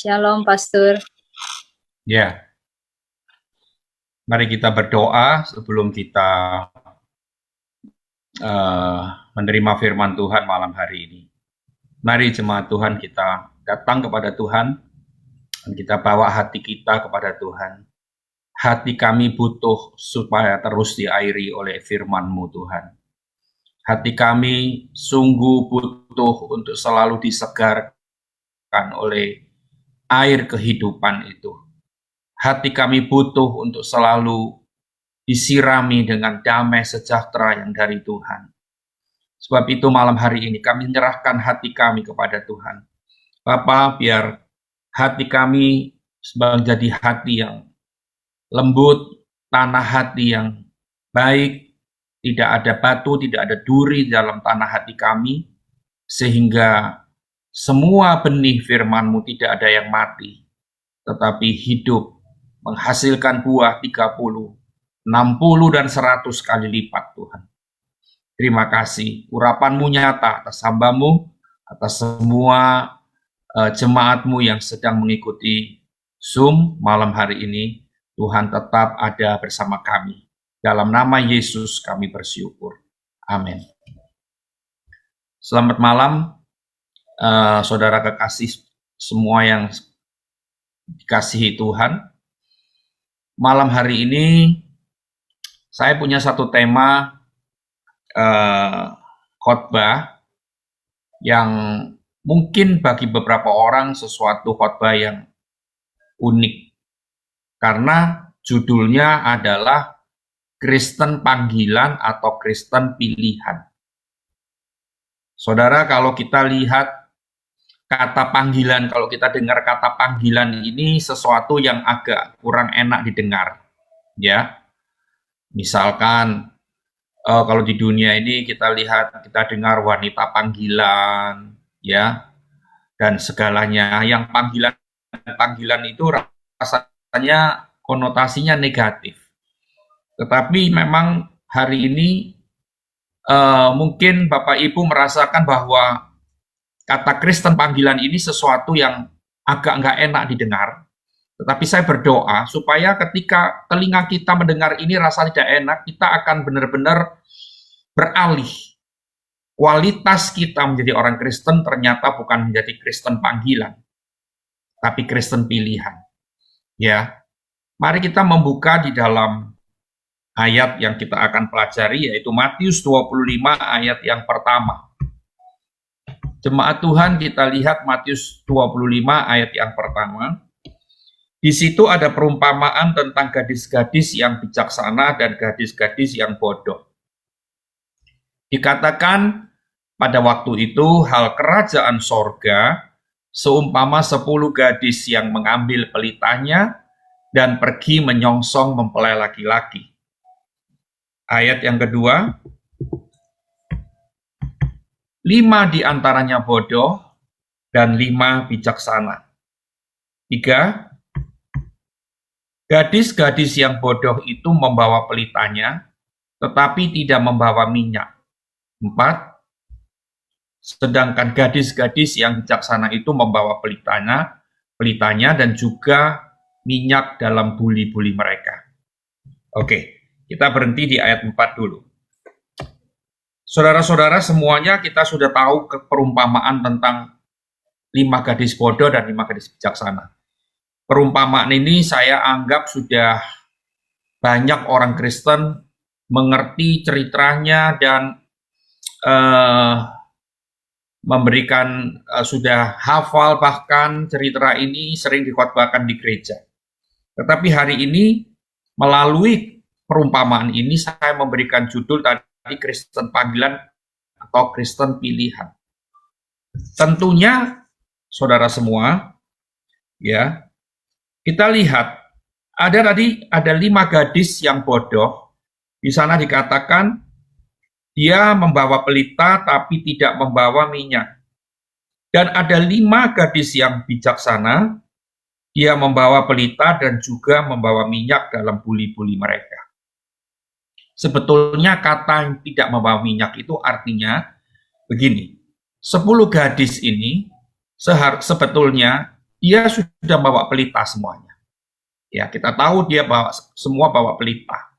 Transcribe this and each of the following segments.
Shalom, Pastor. Ya, mari kita berdoa sebelum kita menerima firman Tuhan malam hari ini. Mari jemaat Tuhan kita datang kepada Tuhan dan kita bawa hati kita kepada Tuhan. Hati kami butuh supaya terus diairi oleh firman-Mu Tuhan. Hati kami sungguh butuh untuk selalu disegarkan oleh air kehidupan itu. Hati kami butuh untuk selalu disirami dengan damai sejahtera yang dari Tuhan. Sebab itu malam hari ini kami menyerahkan hati kami kepada Tuhan. Bapa, biar hati kami menjadi hati yang lembut, tanah hati yang baik, tidak ada batu, tidak ada duri dalam tanah hati kami, sehingga semua benih firman-Mu tidak ada yang mati, tetapi hidup, menghasilkan buah 30, 60, dan 100 kali lipat Tuhan. Terima kasih, urapan-Mu nyata atas hamba-Mu, atas semua jemaat-Mu yang sedang mengikuti Zoom malam hari ini. Tuhan tetap ada bersama kami. Dalam nama Yesus kami bersyukur. Amin. Selamat malam, saudara kekasih semua yang dikasihi Tuhan. Malam hari ini saya punya satu tema khotbah yang mungkin bagi beberapa orang sesuatu khotbah yang unik, karena judulnya adalah Kristen panggilan atau Kristen pilihan. Saudara, kalau kita lihat kata panggilan, kalau kita dengar kata panggilan ini sesuatu yang agak kurang enak didengar, ya. Misalkan kalau di dunia ini kita lihat, kita dengar wanita panggilan, ya, dan segalanya. Yang panggilan itu rasanya konotasinya negatif. Tetapi memang hari ini mungkin Bapak Ibu merasakan bahwa kata Kristen panggilan ini sesuatu yang agak nggak enak didengar. Tetapi saya berdoa supaya ketika telinga kita mendengar ini rasa tidak enak, kita akan benar-benar beralih. Kualitas kita menjadi orang Kristen ternyata bukan menjadi Kristen panggilan, tapi Kristen pilihan. Ya, mari kita membuka di dalam ayat yang kita akan pelajari, yaitu Matius 25 ayat yang pertama. Jemaat Tuhan, kita lihat Matius 25 ayat yang pertama. Di situ ada perumpamaan tentang gadis-gadis yang bijaksana dan gadis-gadis yang bodoh. Dikatakan pada waktu itu hal kerajaan sorga seumpama 10 gadis yang mengambil pelitanya dan pergi menyongsong mempelai laki-laki. Ayat yang kedua, 5 di antaranya bodoh dan 5 bijaksana. 3, gadis-gadis yang bodoh itu membawa pelitanya, tetapi tidak membawa minyak. 4, sedangkan gadis-gadis yang bijaksana itu membawa pelitanya dan juga minyak dalam buli-buli mereka. Oke, kita berhenti di ayat 4 dulu. Saudara-saudara semuanya kita sudah tahu perumpamaan tentang 5 gadis bodoh dan 5 gadis bijaksana. Perumpamaan ini saya anggap sudah banyak orang Kristen mengerti ceritanya dan memberikan sudah hafal, bahkan cerita ini sering dikhotbahkan di gereja. Tetapi hari ini melalui perumpamaan ini saya memberikan judul tadi Kristen panggilan atau Kristen pilihan. Tentunya saudara semua, ya, kita lihat ada 5 gadis yang bodoh. Di sana dikatakan dia membawa pelita tapi tidak membawa minyak. Dan ada 5 gadis yang bijaksana, dia membawa pelita dan juga membawa minyak dalam buli-buli mereka. Sebetulnya kata yang tidak membawa minyak itu artinya begini, 10 gadis ini sebetulnya dia sudah bawa pelita semuanya. Ya, kita tahu dia semua bawa pelita.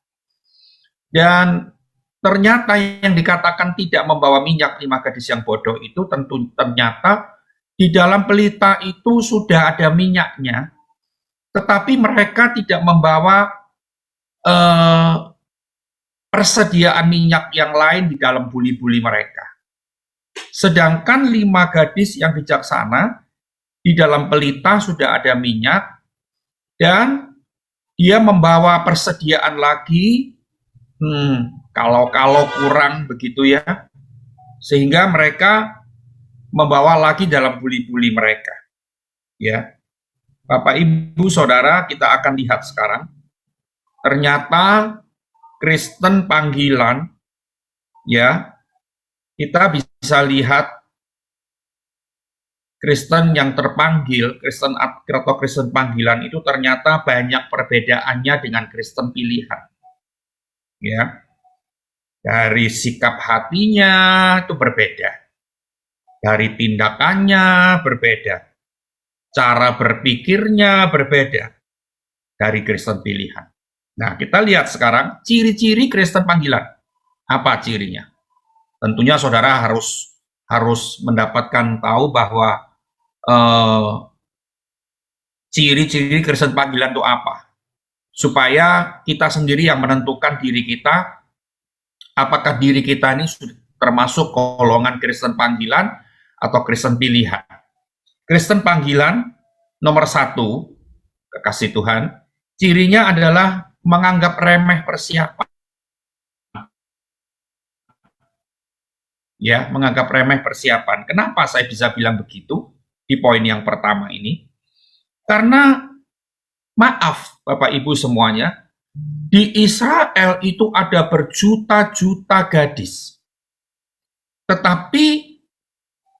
Dan ternyata yang dikatakan tidak membawa minyak 5 gadis yang bodoh itu ternyata di dalam pelita itu sudah ada minyaknya, tetapi mereka tidak membawa persediaan minyak yang lain di dalam buli-buli mereka. Sedangkan 5 gadis yang bijaksana, di dalam pelita sudah ada minyak, dan dia membawa persediaan lagi, kalau kurang begitu ya, sehingga mereka membawa lagi dalam buli-buli mereka. Ya, Bapak, Ibu, Saudara, kita akan lihat sekarang. Ternyata Kristen panggilan, ya, kita bisa lihat Kristen yang terpanggil, Kristen atau Kristen panggilan itu ternyata banyak perbedaannya dengan Kristen pilihan. Ya, dari sikap hatinya itu berbeda, dari tindakannya berbeda, cara berpikirnya berbeda dari Kristen pilihan. Nah, kita lihat sekarang ciri-ciri Kristen panggilan. Apa cirinya? Tentunya saudara harus mendapatkan tahu bahwa ciri-ciri Kristen panggilan itu apa, supaya kita sendiri yang menentukan diri kita, apakah diri kita ini termasuk golongan Kristen panggilan atau Kristen pilihan. Kristen panggilan nomor 1, kekasih Tuhan, cirinya adalah menganggap remeh persiapan. Ya, menganggap remeh persiapan. Kenapa saya bisa bilang begitu? Di poin yang pertama ini, karena maaf Bapak Ibu semuanya, di Israel itu ada berjuta-juta gadis, tetapi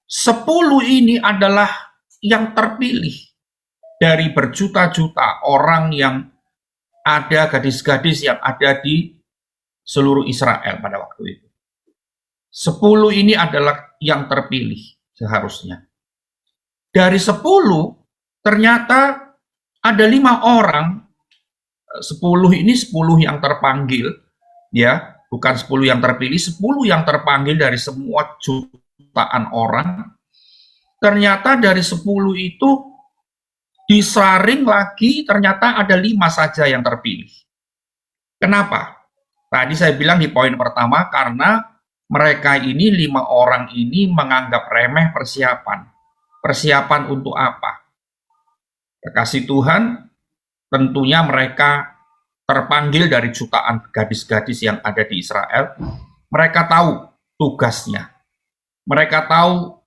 10 ini adalah yang terpilih dari berjuta-juta orang yang ada, gadis-gadis yang ada di seluruh Israel pada waktu itu. 10 ini adalah yang terpilih seharusnya. Dari 10, ternyata ada 5 orang, 10 ini 10 yang terpanggil, ya, bukan 10 yang terpilih, 10 yang terpanggil dari semua jutaan orang. Ternyata dari 10 itu disaring lagi, ternyata ada 5 saja yang terpilih. Kenapa? Tadi saya bilang di poin pertama, karena mereka ini 5 orang ini menganggap remeh persiapan. Persiapan untuk apa? Kekasih Tuhan, tentunya mereka terpanggil dari jutaan gadis-gadis yang ada di Israel. Mereka tahu tugasnya. Mereka tahu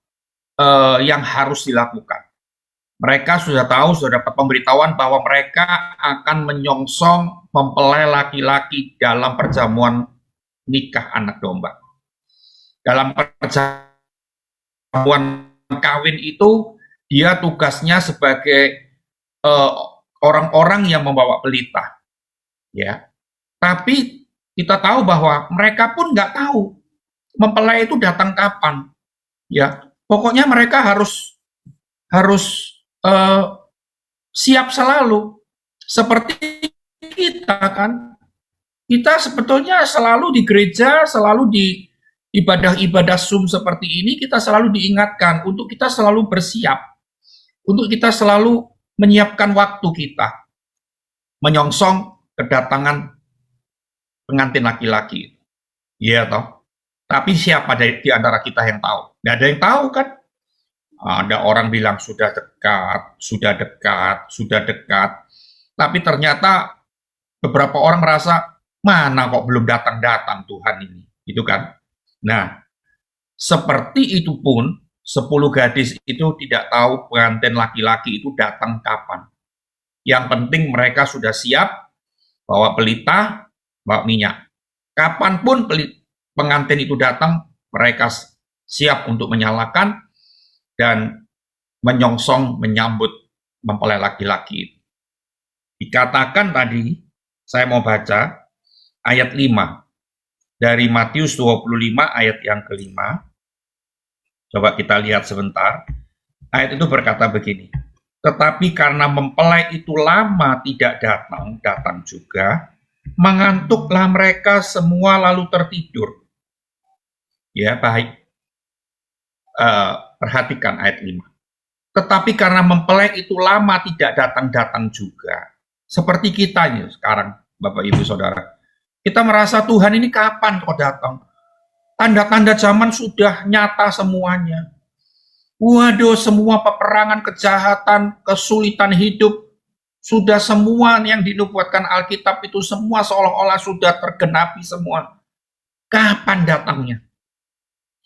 yang harus dilakukan. Mereka sudah tahu, sudah dapat pemberitahuan bahwa mereka akan menyongsong mempelai laki-laki dalam perjamuan nikah anak domba. Dalam perjamuan kawin itu, dia tugasnya sebagai orang-orang yang membawa pelita, ya. Tapi kita tahu bahwa mereka pun nggak tahu mempelai itu datang kapan, ya. Pokoknya mereka harus siap selalu, seperti kita kan. Kita sebetulnya selalu di gereja, selalu di ibadah-ibadah Zoom seperti ini, kita selalu diingatkan untuk kita selalu bersiap, untuk kita selalu menyiapkan waktu kita menyongsong kedatangan pengantin laki-laki. Iya toh. Tapi siapa di antara kita yang tahu? Nggak ada yang tahu kan? Ada orang bilang sudah dekat, sudah dekat, sudah dekat. Tapi ternyata beberapa orang merasa, mana kok belum datang-datang Tuhan ini. Gitu kan? Nah, seperti itu pun 10 gadis itu tidak tahu pengantin laki-laki itu datang kapan. Yang penting mereka sudah siap bawa pelita, bawa minyak. Kapanpun pengantin itu datang, mereka siap untuk menyalakan dan menyongsong, menyambut mempelai laki-laki itu. Dikatakan tadi, saya mau baca ayat 5 dari Matius 25 ayat yang ke-5. Coba kita lihat sebentar. Ayat itu berkata begini, Tetapi karena mempelai itu lama tidak datang juga, mengantuklah mereka semua lalu tertidur. Ya, baik. Perhatikan ayat 5. Tetapi karena mempelai itu lama tidak datang juga, seperti kita ini sekarang, Bapak Ibu Saudara. Kita merasa Tuhan ini kapan kok datang? Tanda-tanda zaman sudah nyata semuanya. Waduh, semua peperangan, kejahatan, kesulitan hidup, sudah semua yang dinubuatkan Alkitab itu semua seolah-olah sudah tergenapi semua. Kapan datangnya?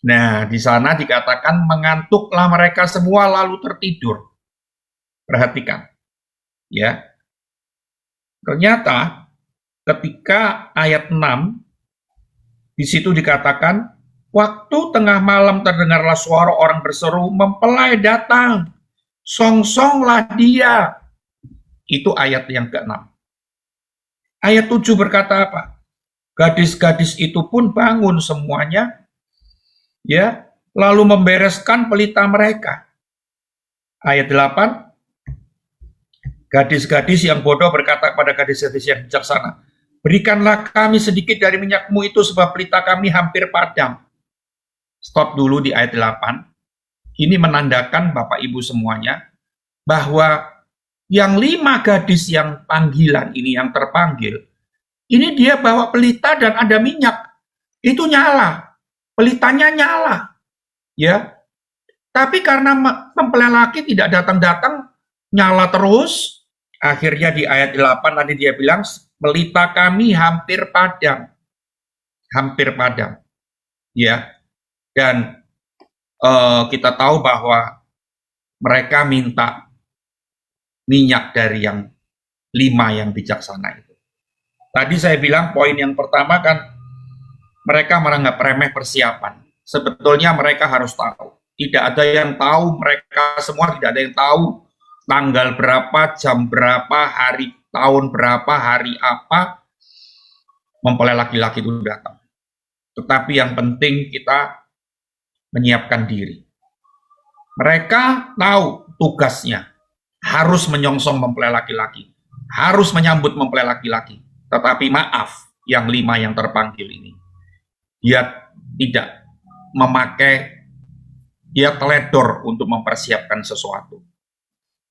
Nah, di sana dikatakan mengantuklah mereka semua lalu tertidur. Perhatikan. Ya. Ternyata ketika ayat 6 di situ dikatakan waktu tengah malam terdengarlah suara orang berseru, mempelai datang, songsonglah dia. Itu ayat yang ke-6. Ayat 7 berkata apa? Gadis-gadis itu pun bangun semuanya, ya, lalu membereskan pelita mereka. Ayat 8, gadis-gadis yang bodoh berkata kepada gadis-gadis yang bijaksana, berikanlah kami sedikit dari minyakmu itu sebab pelita kami hampir padam. Stop dulu di ayat 8. Ini menandakan Bapak Ibu semuanya bahwa yang 5 gadis yang panggilan ini, yang terpanggil, ini dia bawa pelita dan ada minyak. Itu nyala. Pelitanya nyala. Ya. Tapi karena mempelai laki tidak datang-datang, nyala terus, akhirnya di ayat 8 tadi dia bilang, pelita kami hampir padam. Hampir padam. Ya. Dan kita tahu bahwa mereka minta minyak dari yang 5 yang bijaksana itu. Tadi saya bilang poin yang pertama kan mereka menganggap remeh persiapan. Sebetulnya mereka harus tahu. Tidak ada yang tahu, mereka semua tidak ada yang tahu tanggal berapa, jam berapa, hari tahun berapa, hari apa mempelai laki-laki itu datang. Tetapi yang penting kita menyiapkan diri. Mereka tahu tugasnya, harus menyongsong mempelai laki-laki, harus menyambut mempelai laki-laki. Tetapi maaf, yang 5 yang terpanggil ini, dia tidak memakai, dia teledor untuk mempersiapkan sesuatu.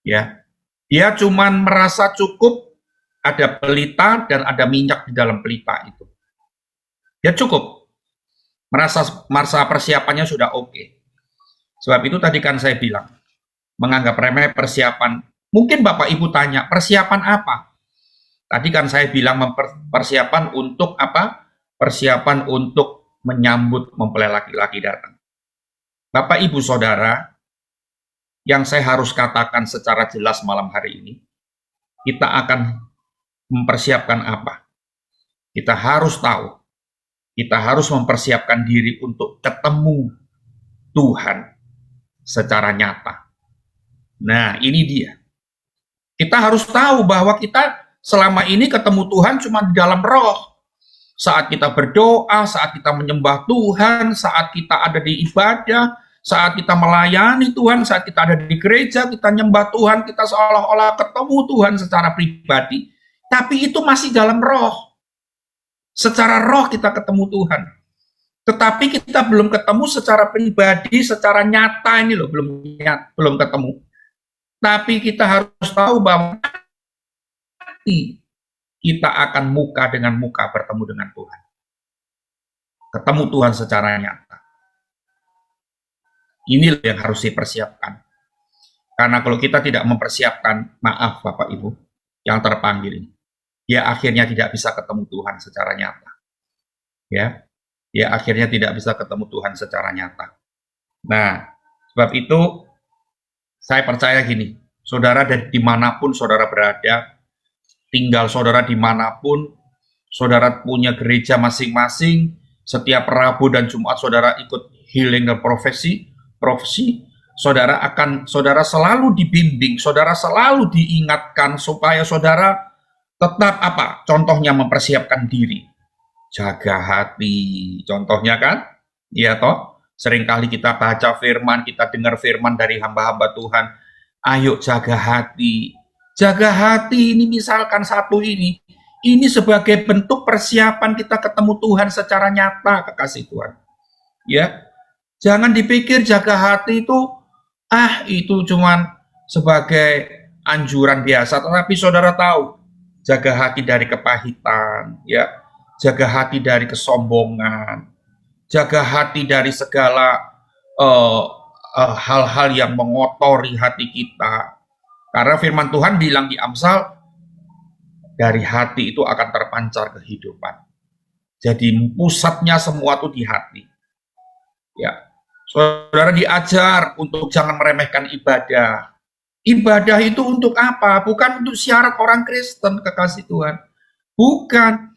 Ya, dia cuman merasa cukup ada pelita dan ada minyak di dalam pelita itu. Ya cukup, merasa persiapannya sudah oke. Sebab itu tadi kan saya bilang, menganggap remeh persiapan. Mungkin Bapak Ibu tanya, persiapan apa? Tadi kan saya bilang persiapan untuk apa? Persiapan untuk menyambut mempelai laki-laki datang. Bapak Ibu Saudara, yang saya harus katakan secara jelas malam hari ini, kita akan mempersiapkan apa? Kita harus tahu, kita harus mempersiapkan diri untuk ketemu Tuhan secara nyata. Nah, ini dia. Kita harus tahu bahwa kita selama ini ketemu Tuhan cuma di dalam roh. Saat kita berdoa, saat kita menyembah Tuhan, saat kita ada di ibadah, saat kita melayani Tuhan, saat kita ada di gereja, kita nyembah Tuhan, kita seolah-olah ketemu Tuhan secara pribadi. Tapi itu masih dalam roh. Secara roh kita ketemu Tuhan. Tetapi kita belum ketemu secara pribadi, secara nyata ini loh, belum ketemu. Tapi kita harus tahu bahwa nanti kita akan muka dengan muka bertemu dengan Tuhan. Ketemu Tuhan secara nyata. Inilah yang harus dipersiapkan. Karena kalau kita tidak mempersiapkan, maaf Bapak Ibu, yang terpanggil ini, ya akhirnya tidak bisa ketemu Tuhan secara nyata. Ya akhirnya tidak bisa ketemu Tuhan secara nyata. Nah, sebab itu saya percaya gini, saudara dari dimanapun saudara berada, tinggal saudara dimanapun, saudara punya gereja masing-masing, setiap Rabu dan Jumat saudara ikut healing dan profesi, saudara selalu dibimbing, saudara selalu diingatkan supaya saudara tetap apa? Contohnya mempersiapkan diri. Jaga hati, contohnya kan? Iya toh? Seringkali kita baca firman, kita dengar firman dari hamba-hamba Tuhan. Ayo jaga hati. Jaga hati ini misalkan satu ini sebagai bentuk persiapan kita ketemu Tuhan secara nyata, kekasih Tuhan. Ya, jangan dipikir jaga hati itu cuman sebagai anjuran biasa, tetapi saudara tahu, jaga hati dari kepahitan, ya, jaga hati dari kesombongan, jaga hati dari segala hal-hal yang mengotori hati kita. Karena firman Tuhan bilang di Amsal, dari hati itu akan terpancar kehidupan. Jadi pusatnya semua itu di hati. Ya, saudara diajar untuk jangan meremehkan ibadah. Ibadah itu untuk apa? Bukan untuk syarat orang Kristen, kekasih Tuhan. Bukan.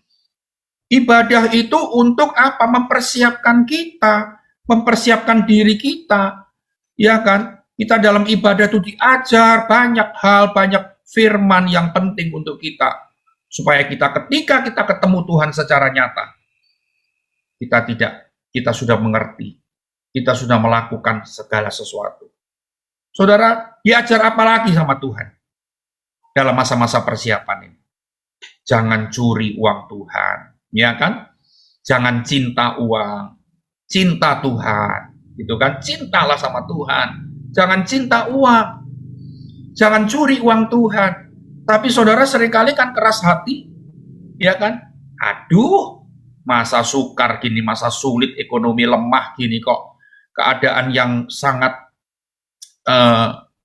Ibadah itu untuk apa? Mempersiapkan kita, mempersiapkan diri kita. Ya kan? Kita dalam ibadah itu diajar banyak hal, banyak firman yang penting untuk kita. Supaya ketika kita ketemu Tuhan secara nyata, kita sudah mengerti. Kita sudah melakukan segala sesuatu. Saudara, diajar apa lagi sama Tuhan dalam masa-masa persiapan ini? Jangan curi uang Tuhan, ya kan? Jangan cinta uang, cinta Tuhan, gitu kan? Cintalah sama Tuhan, jangan cinta uang, jangan curi uang Tuhan. Tapi saudara seringkali kan keras hati, ya kan? Aduh, masa sukar gini, masa sulit, ekonomi lemah gini kok, keadaan yang sangat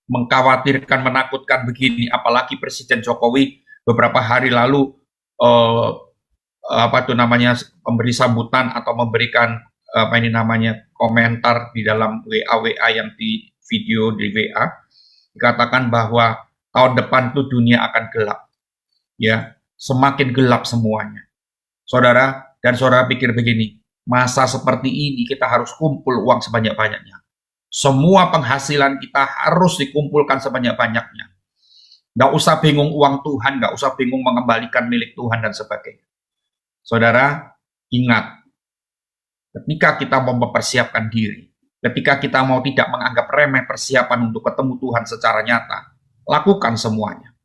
mengkhawatirkan, menakutkan begini, apalagi Presiden Jokowi beberapa hari lalu memberi sambutan atau memberikan komentar di dalam WA yang di video di WA, dikatakan bahwa tahun depan itu dunia akan gelap, ya, semakin gelap semuanya. Saudara pikir begini, masa seperti ini kita harus kumpul uang sebanyak-banyaknya. Semua penghasilan kita harus dikumpulkan sebanyak-banyaknya. Nggak usah bingung uang Tuhan, nggak usah bingung mengembalikan milik Tuhan dan sebagainya. Saudara, ingat, ketika kita mau mempersiapkan diri, ketika kita mau tidak menganggap remeh persiapan untuk ketemu Tuhan secara nyata, lakukan semuanya.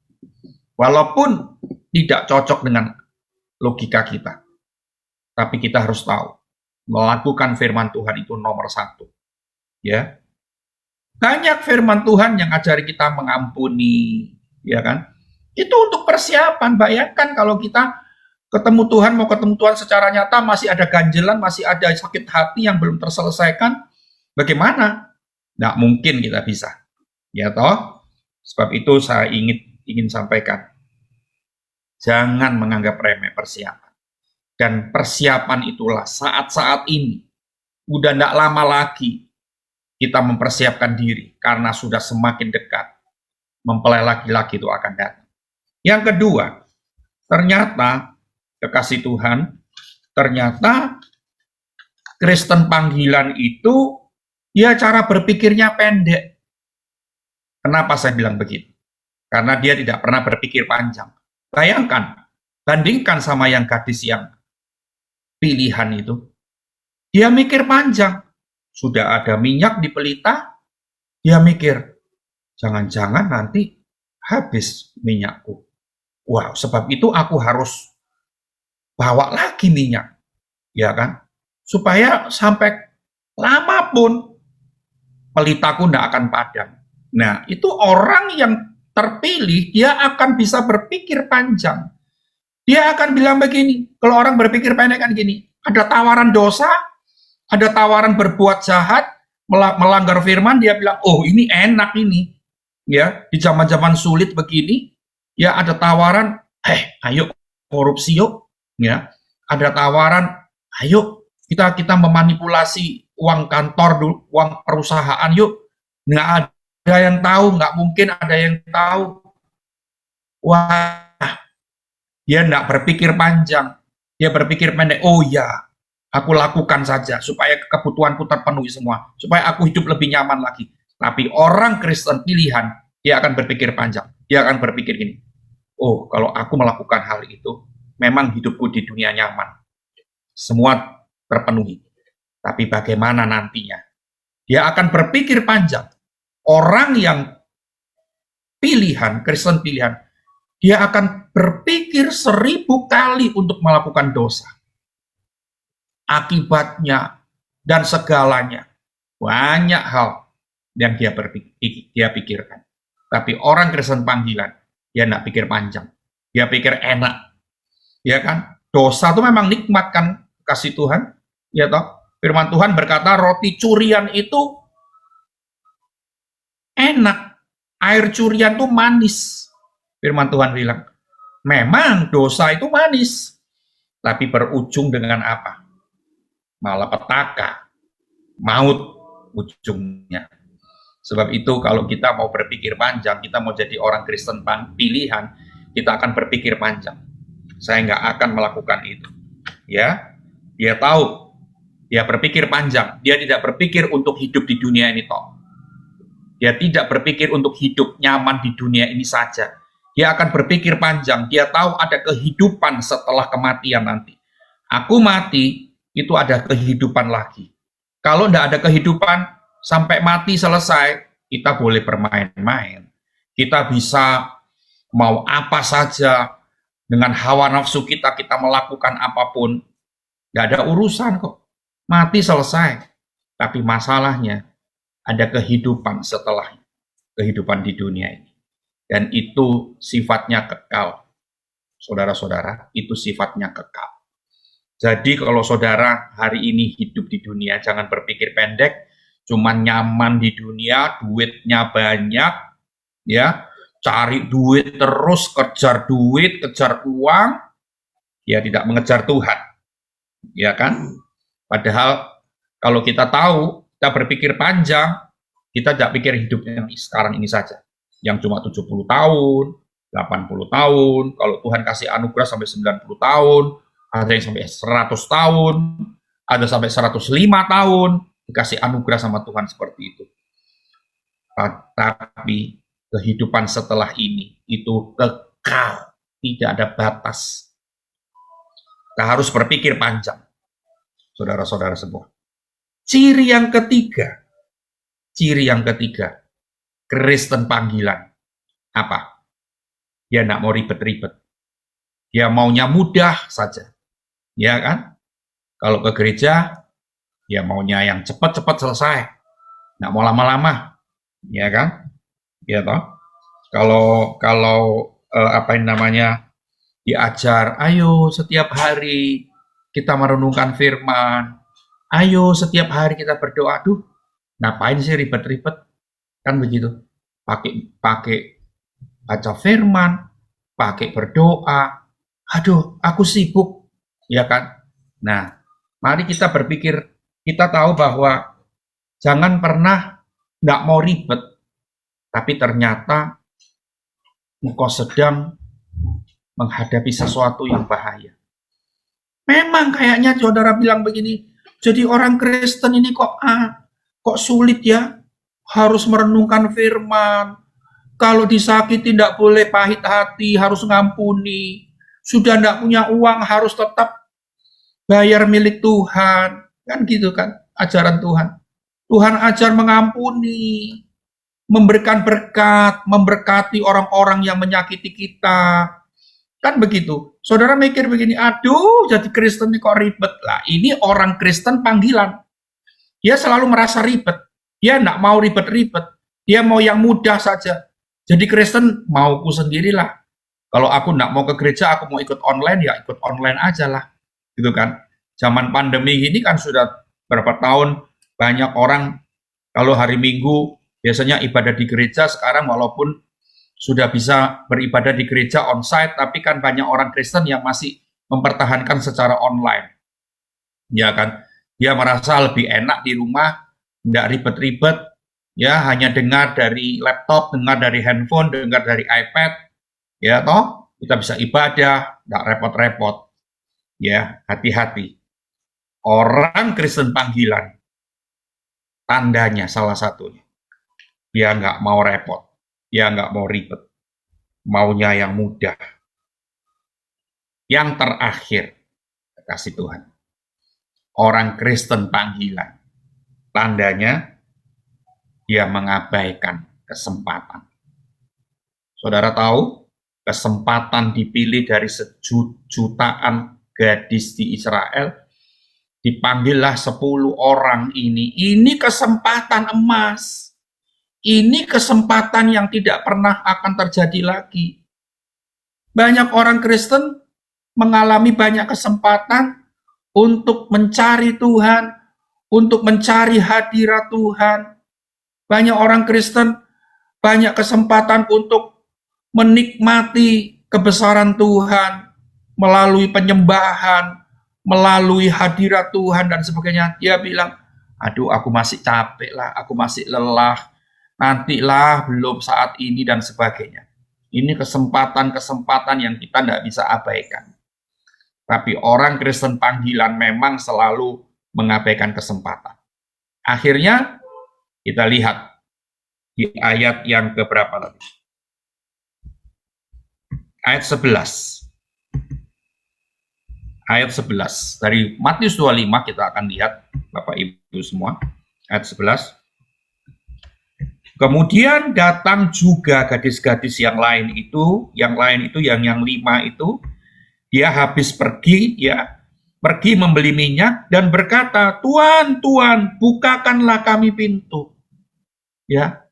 Walaupun tidak cocok dengan logika kita, tapi kita harus tahu, melakukan firman Tuhan itu nomor satu. Ya, banyak firman Tuhan yang ajari kita mengampuni, ya kan? Itu untuk persiapan. Bayangkan kalau kita mau ketemu Tuhan secara nyata, masih ada ganjelan, masih ada sakit hati yang belum terselesaikan, bagaimana? Nggak mungkin kita bisa, ya toh? Sebab itu saya ingin sampaikan, jangan menganggap remeh persiapan. Dan persiapan itulah saat-saat ini, udah nggak lama lagi, kita mempersiapkan diri karena sudah semakin dekat mempelai laki-laki itu akan datang. Yang kedua, ternyata kekasih Tuhan, ternyata Kristen panggilan itu ya cara berpikirnya pendek. Kenapa saya bilang begitu? Karena dia tidak pernah berpikir panjang. Bayangkan, bandingkan sama yang gadis yang pilihan itu. Dia mikir panjang. Sudah ada minyak di pelita, dia mikir, jangan-jangan nanti habis minyakku. Wow, sebab itu aku harus bawa lagi minyak, ya kan? Supaya sampai lama pun pelitaku tidak akan padam. Nah, itu orang yang terpilih, dia akan bisa berpikir panjang. Dia akan bilang begini, kalau orang berpikir pendek kan gini, ada tawaran dosa, ada tawaran berbuat jahat, melanggar firman, dia bilang, oh ini enak ini. Ya, di zaman-zaman sulit begini, ya ada tawaran, ayo korupsi yuk. Ya, ada tawaran, ayo kita memanipulasi uang kantor dulu, uang perusahaan yuk. Nggak ada yang tahu, nggak mungkin ada yang tahu. Wah, dia nggak berpikir panjang, dia berpikir pendek. Oh ya, aku lakukan saja supaya kebutuhanku terpenuhi semua, supaya aku hidup lebih nyaman lagi. Tapi orang Kristen pilihan, dia akan berpikir panjang. Dia akan berpikir gini, oh kalau aku melakukan hal itu, memang hidupku di dunia nyaman. Semua terpenuhi. Tapi bagaimana nantinya? Dia akan berpikir panjang. Orang yang pilihan, Kristen pilihan, dia akan berpikir 1000 kali untuk melakukan dosa. Akibatnya dan segalanya. Banyak hal yang dia pikirkan. Tapi orang Kristen panggilan, dia enggak pikir panjang. Dia pikir enak. Ya kan? Dosa itu memang nikmat kan, kasih Tuhan. Ya toh? Firman Tuhan berkata roti curian itu enak. Air curian itu manis. Firman Tuhan bilang, memang dosa itu manis. Tapi berujung dengan apa? Malapetaka, maut ujungnya. Sebab itu kalau kita mau berpikir panjang, kita mau jadi orang Kristen pilihan, kita akan berpikir panjang. Saya nggak akan melakukan itu. Ya, dia tahu, dia berpikir panjang. Dia tidak berpikir untuk hidup di dunia ini toh. Dia tidak berpikir untuk hidup nyaman di dunia ini saja. Dia akan berpikir panjang. Dia tahu ada kehidupan setelah kematian nanti. Aku mati, itu ada kehidupan lagi. Kalau tidak ada kehidupan, sampai mati selesai, kita boleh bermain-main. Kita bisa mau apa saja, dengan hawa nafsu kita melakukan apapun. Tidak ada urusan kok. Mati selesai. Tapi masalahnya, ada kehidupan setelah kehidupan di dunia ini. Dan itu sifatnya kekal. Saudara-saudara, itu sifatnya kekal. Jadi kalau saudara hari ini hidup di dunia, jangan berpikir pendek, cuman nyaman di dunia, duitnya banyak, ya, cari duit terus, kejar duit, kejar uang, ya tidak mengejar Tuhan, ya kan? Padahal kalau kita tahu, kita berpikir panjang, kita tidak pikir hidupnya sekarang ini saja, yang cuma 70 tahun, 80 tahun, kalau Tuhan kasih anugerah sampai 90 tahun, ada yang sampai 100 tahun, ada sampai 105 tahun, dikasih anugerah sama Tuhan seperti itu. Tapi kehidupan setelah ini, itu kekal, tidak ada batas. Kita harus berpikir panjang, saudara-saudara semua. Ciri yang ketiga, Kristen panggilan, apa? Dia tidak mau ribet-ribet. Dia maunya mudah saja. Ya kan? Kalau ke gereja, ya maunya yang cepat-cepat selesai. Nggak mau lama-lama. Ya kan? Ya toh? Kalau apa yang namanya diajar, ayo setiap hari kita merenungkan firman. Ayo setiap hari kita berdoa. Aduh, ngapain sih ribet-ribet? Kan begitu. Pakai baca firman, pakai berdoa. Aduh, aku sibuk. Ya kan? Nah, mari kita berpikir, kita tahu bahwa jangan pernah nggak mau ribet, tapi ternyata engkau sedang menghadapi sesuatu yang bahaya. Memang kayaknya saudara bilang begini, jadi orang Kristen ini kok sulit ya, harus merenungkan firman, kalau disakiti tidak boleh pahit hati, harus ngampuni, sudah tidak punya uang harus tetap bayar milik Tuhan, kan gitu kan, ajaran Tuhan. Tuhan ajar mengampuni, memberikan berkat, memberkati orang-orang yang menyakiti kita, kan begitu. Saudara mikir begini, aduh jadi Kristen ini kok ribet lah. Ini orang Kristen panggilan. Dia selalu merasa ribet, dia tidak mau ribet-ribet, dia mau yang mudah saja. Jadi Kristen mauku sendirilah. Kalau aku tidak mau ke gereja, aku mau ikut online, ya ikut online aja lah. Gitu kan. Zaman pandemi ini kan sudah berapa tahun banyak orang kalau hari Minggu biasanya ibadah di gereja, sekarang walaupun sudah bisa beribadah di gereja onsite, tapi kan banyak orang Kristen yang masih mempertahankan secara online. Ya kan, dia merasa lebih enak di rumah, tidak ribet-ribet, ya hanya dengar dari laptop, dengar dari handphone, dengar dari iPad, ya toh kita bisa ibadah, tidak repot-repot. Ya, hati-hati. Orang Kristen panggilan, tandanya salah satunya, dia nggak mau repot, dia nggak mau ribet, maunya yang mudah. Yang terakhir, kasih Tuhan, orang Kristen panggilan, tandanya dia mengabaikan kesempatan. Saudara tahu, kesempatan dipilih dari sejutaan gadis di Israel, dipanggillah 10 orang ini. Ini kesempatan emas. Ini kesempatan yang tidak pernah akan terjadi lagi. Banyak orang Kristen mengalami banyak kesempatan untuk mencari Tuhan, untuk mencari hadirat Tuhan. Banyak orang Kristen banyak kesempatan untuk menikmati kebesaran Tuhan melalui penyembahan, melalui hadirat Tuhan dan sebagainya. Dia bilang, aduh aku masih capek lah, aku masih lelah, nantilah, belum saat ini dan sebagainya. Ini kesempatan-kesempatan yang kita tidak bisa abaikan. Tapi orang Kristen panggilan memang selalu mengabaikan kesempatan. Akhirnya kita lihat di ayat yang keberapa tadi? Ayat 11. Ayat 11. Dari Matius 25 kita akan lihat, Bapak Ibu semua. Ayat 11. Kemudian datang juga gadis-gadis yang lain itu, yang 5 itu, dia habis pergi, ya, pergi membeli minyak dan berkata, Tuhan, Tuhan, bukakanlah kami pintu. Ya,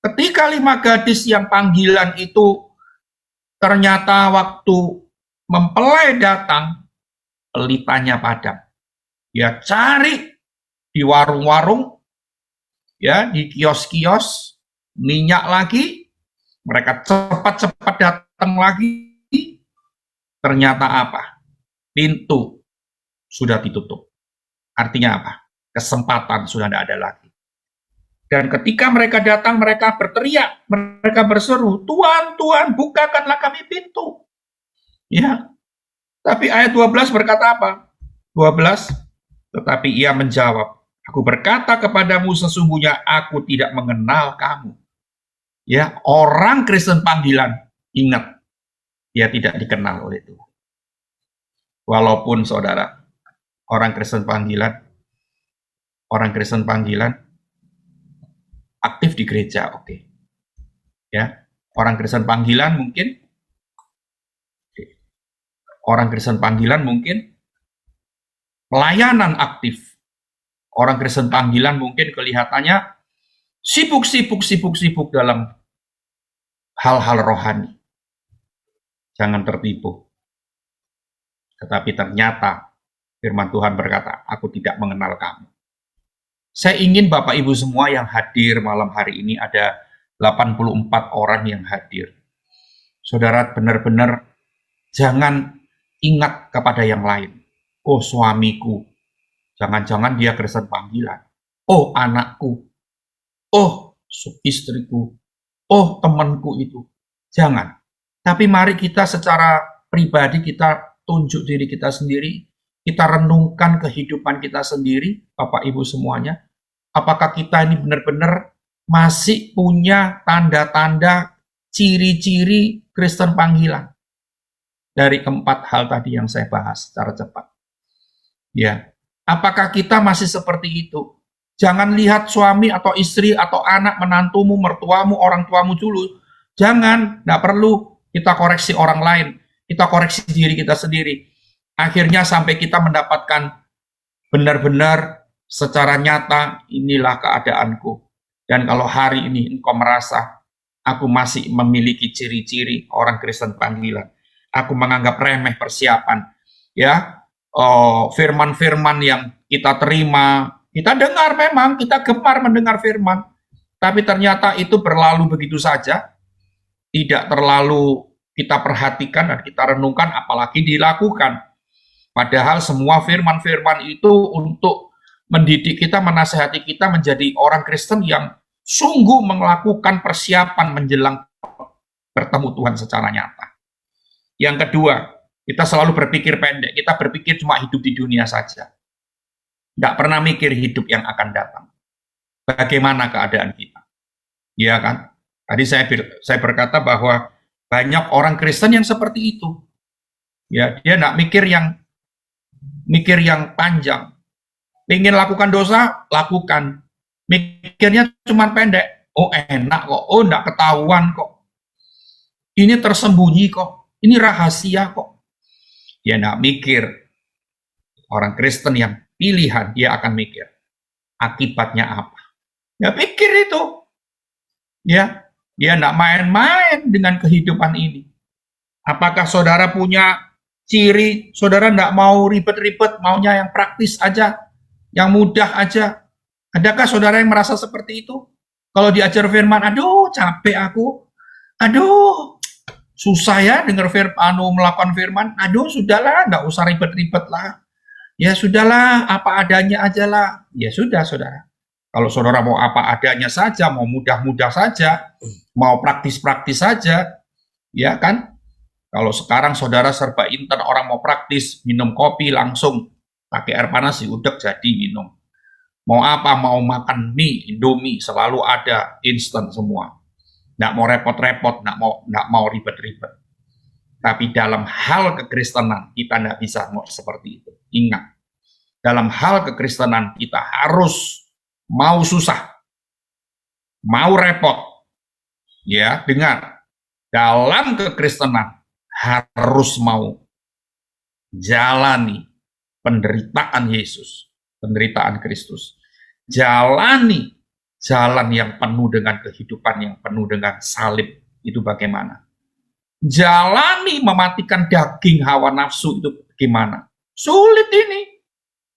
ketika 5 gadis yang panggilan itu ternyata waktu mempelai datang, pelitanya padam. Ya, cari di warung-warung, ya, di kios-kios, minyak lagi, mereka cepat-cepat datang lagi, ternyata apa? Pintu sudah ditutup. Artinya apa? Kesempatan sudah tidak ada lagi. Dan ketika mereka datang, mereka berteriak, mereka berseru, Tuhan, Tuhan, bukakanlah kami pintu. Ya, tapi ayat 12 berkata apa? 12, tetapi ia menjawab, aku berkata kepadamu sesungguhnya aku tidak mengenal kamu. Ya, orang Kristen panggilan, ingat, dia tidak dikenal oleh Tuhan. Walaupun saudara, orang Kristen panggilan aktif di gereja, oke. Ya, orang Kristen panggilan mungkin pelayanan aktif. Orang Kristen panggilan mungkin kelihatannya sibuk dalam hal-hal rohani. Jangan tertipu. Tetapi ternyata firman Tuhan berkata, aku tidak mengenal kamu. Saya ingin Bapak Ibu semua yang hadir malam hari ini, ada 84 orang yang hadir. Saudara benar-benar jangan ingat kepada yang lain. Oh, suamiku. Jangan-jangan dia Kristen panggilan. Oh, anakku. Oh, istriku. Oh, temanku itu. Jangan. Tapi mari kita secara pribadi kita tunjuk diri kita sendiri, kita renungkan kehidupan kita sendiri, Bapak Ibu semuanya. Apakah kita ini benar-benar masih punya tanda-tanda, ciri-ciri Kristen panggilan? Dari 4 hal tadi yang saya bahas secara cepat. Ya, apakah kita masih seperti itu? Jangan lihat suami atau istri atau anak, menantumu, mertuamu, orang tuamu dulu. Jangan, tidak perlu kita koreksi orang lain. Kita koreksi diri kita sendiri. Akhirnya sampai kita mendapatkan benar-benar secara nyata, inilah keadaanku. Dan kalau hari ini engkau merasa aku masih memiliki ciri-ciri orang Kristen panggilan, aku menganggap remeh persiapan, ya, firman-firman yang kita terima, kita dengar, memang kita gemar mendengar firman, tapi ternyata itu berlalu begitu saja, tidak terlalu kita perhatikan dan kita renungkan, apalagi dilakukan. Padahal semua firman-firman itu untuk mendidik kita, menasihati kita menjadi orang Kristen yang sungguh melakukan persiapan menjelang bertemu Tuhan secara nyata. Yang kedua, kita selalu berpikir pendek, kita berpikir cuma hidup di dunia saja. Nggak pernah mikir hidup yang akan datang. Bagaimana keadaan kita? Ya kan? Tadi saya berkata bahwa banyak orang Kristen yang seperti itu. Ya, dia nggak mikir yang panjang. Ingin lakukan dosa, lakukan. Mikirnya cuma pendek. Oh, enak kok. Oh, nggak ketahuan kok. Ini tersembunyi kok. Ini rahasia kok. Dia nggak mikir. Orang Kristen yang pilihan, dia akan mikir. Akibatnya apa? Ya pikir itu. Ya, dia nggak main-main dengan kehidupan ini. Apakah saudara punya ciri, saudara nggak mau ribet-ribet, maunya yang praktis aja, yang mudah aja? Adakah saudara yang merasa seperti itu? Kalau diajar firman, aduh capek aku, aduh susah ya dengar firman, melakukan firman, aduh sudahlah, nggak usah ribet-ribet lah. Ya sudahlah, apa adanya aja lah. Ya sudah, saudara. Kalau saudara mau apa adanya saja, mau mudah-mudah saja, mau praktis-praktis saja, ya kan? Kalau sekarang saudara serba instan, orang mau praktis, minum kopi langsung, pakai air panas diudek jadi minum. Mau apa, mau makan mie, Indomie, selalu ada, instan semua. Nggak mau repot-repot, nggak mau ribet-ribet. Tapi dalam hal kekristenan, kita nggak bisa seperti itu. Ingat, dalam hal kekristenan, kita harus mau susah, mau repot. Ya, dengar. Dalam kekristenan, harus mau jalani penderitaan Yesus, penderitaan Kristus. Jalani jalan yang penuh dengan kehidupan, yang penuh dengan salib. Itu bagaimana? Jalani mematikan daging hawa nafsu itu bagaimana? Sulit ini.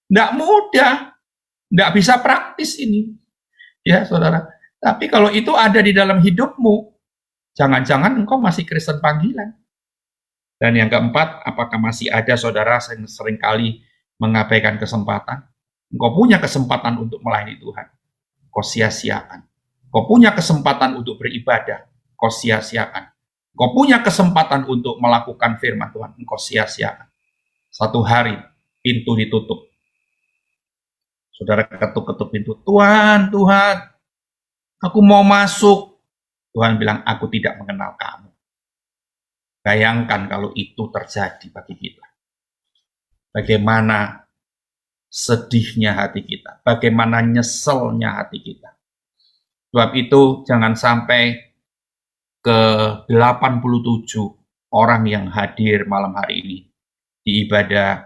Nggak mudah. Nggak bisa praktis ini. Ya, saudara. Tapi kalau itu ada di dalam hidupmu, jangan-jangan engkau masih Kristen panggilan. Dan yang keempat, apakah masih ada saudara yang seringkali mengabaikan kesempatan? Engkau punya kesempatan untuk melayani Tuhan, kau sia-siakan. Kau punya kesempatan untuk beribadah, kau sia-siakan. Kau punya kesempatan untuk melakukan firman Tuhan, engkau sia-siakan. Satu hari, pintu ditutup. Saudara ketuk-ketuk pintu, Tuhan, aku mau masuk. Tuhan bilang, aku tidak mengenal kamu. Bayangkan kalau itu terjadi bagi kita. Bagaimana sedihnya hati kita, bagaimana nyeselnya hati kita. Sebab itu jangan sampai ke 87 orang yang hadir malam hari ini di ibadah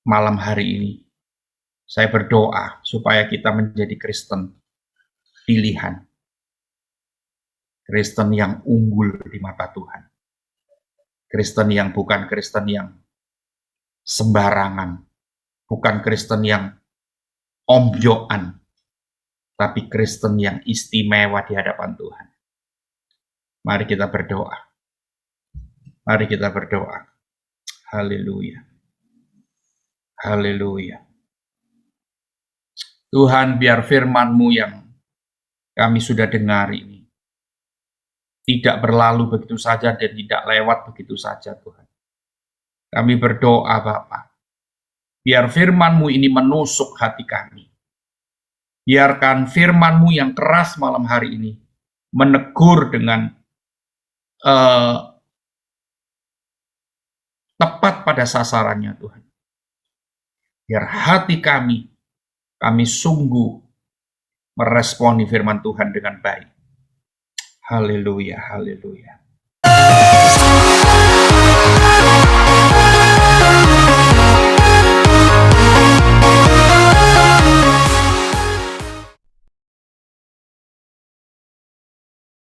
malam hari ini. Saya berdoa supaya kita menjadi Kristen pilihan. Kristen yang unggul di mata Tuhan. Kristen yang bukan Kristen yang sembarangan. Bukan Kristen yang ombyoan. Tapi Kristen yang istimewa di hadapan Tuhan. Mari kita berdoa. Mari kita berdoa. Haleluya. Haleluya. Tuhan, biar firman-Mu yang kami sudah dengar ini tidak berlalu begitu saja dan tidak lewat begitu saja, Tuhan. Kami berdoa, Bapa, biar firman-Mu ini menusuk hati kami. Biarkan firman-Mu yang keras malam hari ini menegur dengan tepat pada sasarannya, Tuhan. Biar hati kami sungguh meresponi firman Tuhan dengan baik. Haleluya, haleluya.